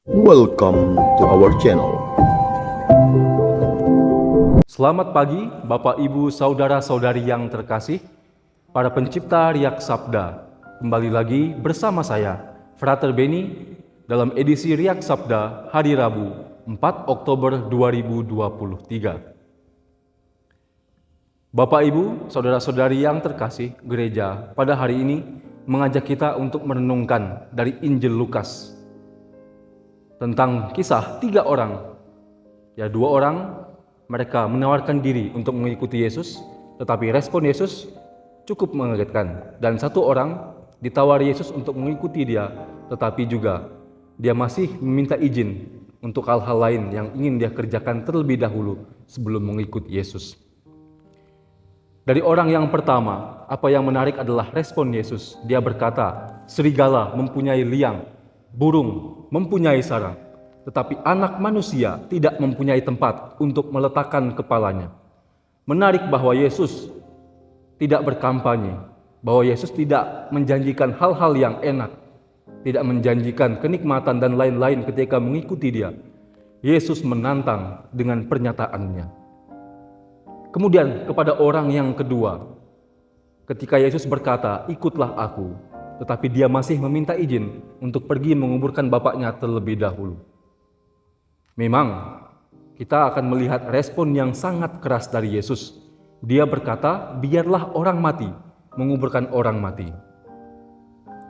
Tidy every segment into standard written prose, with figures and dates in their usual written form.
Welcome to our channel. Selamat pagi, Bapak, Ibu, Saudara-saudari yang terkasih, para pencipta Riak Sabda. Kembali lagi bersama saya, Frater Beni, dalam edisi Riak Sabda hari Rabu, 4 Oktober 2023. Bapak, Ibu, Saudara-saudari yang terkasih, gereja pada hari ini mengajak kita untuk merenungkan dari Injil Lukas tentang kisah 3 orang. Ya, 2 orang mereka menawarkan diri untuk mengikuti Yesus, tetapi respon Yesus cukup mengagetkan. Dan 1 orang ditawari Yesus untuk mengikuti dia, tetapi juga dia masih meminta izin untuk hal-hal lain yang ingin dia kerjakan terlebih dahulu sebelum mengikuti Yesus. Dari orang yang pertama, apa yang menarik adalah respon Yesus. Dia berkata, serigala mempunyai liang, burung mempunyai sarang, tetapi anak manusia tidak mempunyai tempat untuk meletakkan kepalanya. Menarik bahwa Yesus tidak berkampanye, bahwa Yesus tidak menjanjikan hal-hal yang enak, tidak menjanjikan kenikmatan dan lain-lain ketika mengikuti dia. Yesus menantang dengan pernyataannya. Kemudian kepada orang yang kedua, ketika Yesus berkata, ikutlah aku, tetapi dia masih meminta izin untuk pergi menguburkan bapaknya terlebih dahulu. Memang kita akan melihat respon yang sangat keras dari Yesus. Dia berkata, biarlah orang mati menguburkan orang mati.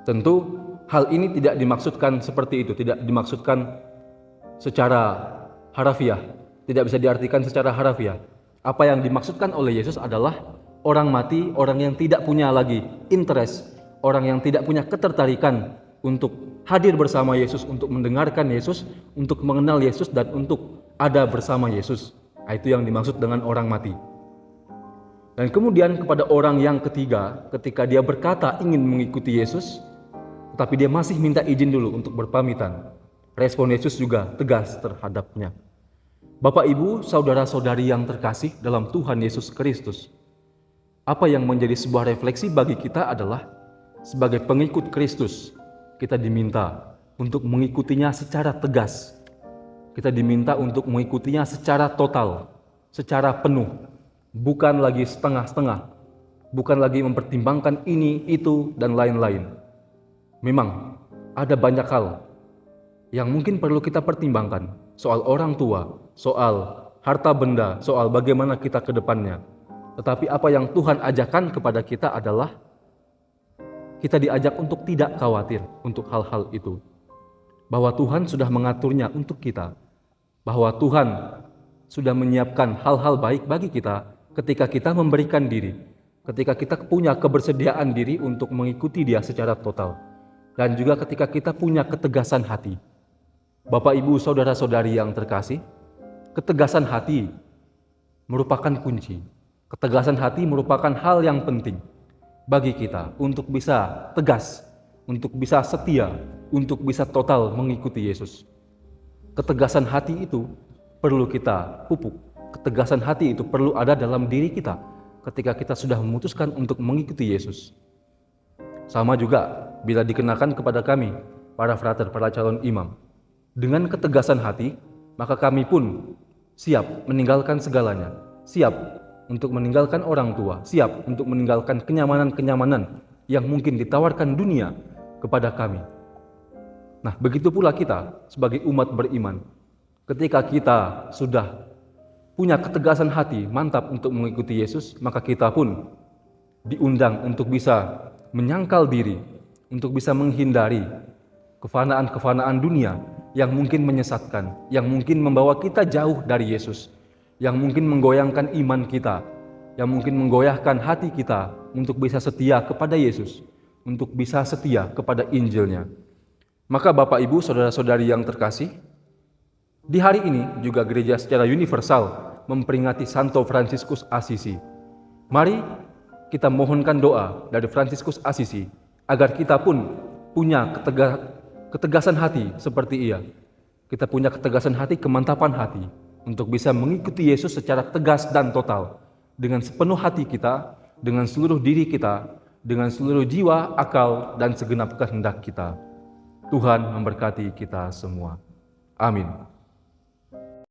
Tentu hal ini tidak dimaksudkan seperti itu, tidak dimaksudkan secara harafiah, tidak bisa diartikan secara harafiah. Apa yang dimaksudkan oleh Yesus adalah orang mati, orang yang tidak punya lagi interest, orang yang tidak punya ketertarikan untuk hadir bersama Yesus, untuk mendengarkan Yesus, untuk mengenal Yesus, dan untuk ada bersama Yesus. Itu yang dimaksud dengan orang mati. Dan kemudian kepada orang yang ketiga, ketika dia berkata ingin mengikuti Yesus, tetapi dia masih minta izin dulu untuk berpamitan. Respon Yesus juga tegas terhadapnya. Bapak, Ibu, Saudara-saudari yang terkasih dalam Tuhan Yesus Kristus, apa yang menjadi sebuah refleksi bagi kita adalah sebagai pengikut Kristus, kita diminta untuk mengikutinya secara tegas. Kita diminta untuk mengikutinya secara total, secara penuh, bukan lagi setengah-setengah, bukan lagi mempertimbangkan ini, itu, dan lain-lain. Memang ada banyak hal yang mungkin perlu kita pertimbangkan, soal orang tua, soal harta benda, soal bagaimana kita ke depannya. Tetapi apa yang Tuhan ajarkan kepada kita adalah kita diajak untuk tidak khawatir untuk hal-hal itu. Bahwa Tuhan sudah mengaturnya untuk kita. Bahwa Tuhan sudah menyiapkan hal-hal baik bagi kita ketika kita memberikan diri. Ketika kita punya kebersediaan diri untuk mengikuti Dia secara total. Dan juga ketika kita punya ketegasan hati. Bapak, Ibu, Saudara-saudari yang terkasih, ketegasan hati merupakan kunci. Ketegasan hati merupakan hal yang penting bagi kita untuk bisa tegas, untuk bisa setia, untuk bisa total mengikuti Yesus. Ketegasan hati itu perlu kita pupuk. Ketegasan hati itu perlu ada dalam diri kita ketika kita sudah memutuskan untuk mengikuti Yesus. Sama juga bila dikenakan kepada kami, para frater, para calon imam. Dengan ketegasan hati, maka kami pun siap meninggalkan segalanya, siap untuk meninggalkan orang tua, siap untuk meninggalkan kenyamanan-kenyamanan yang mungkin ditawarkan dunia kepada kami. Nah, begitu pula kita sebagai umat beriman. Ketika kita sudah punya ketegasan hati, mantap untuk mengikuti Yesus, maka kita pun diundang untuk bisa menyangkal diri, untuk bisa menghindari kefanaan-kefanaan dunia yang mungkin menyesatkan, yang mungkin membawa kita jauh dari Yesus, yang mungkin menggoyangkan iman kita, yang mungkin menggoyahkan hati kita untuk bisa setia kepada Yesus, untuk bisa setia kepada Injilnya. Maka Bapak, Ibu, Saudara-saudari yang terkasih, di hari ini juga gereja secara universal memperingati Santo Fransiskus Assisi. Mari kita mohonkan doa dari Fransiskus Assisi agar kita pun punya ketegasan hati seperti ia. Kita punya ketegasan hati, kemantapan hati untuk bisa mengikuti Yesus secara tegas dan total dengan sepenuh hati kita, dengan seluruh diri kita, dengan seluruh jiwa, akal, dan segenap kehendak kita. Tuhan memberkati kita semua. Amin.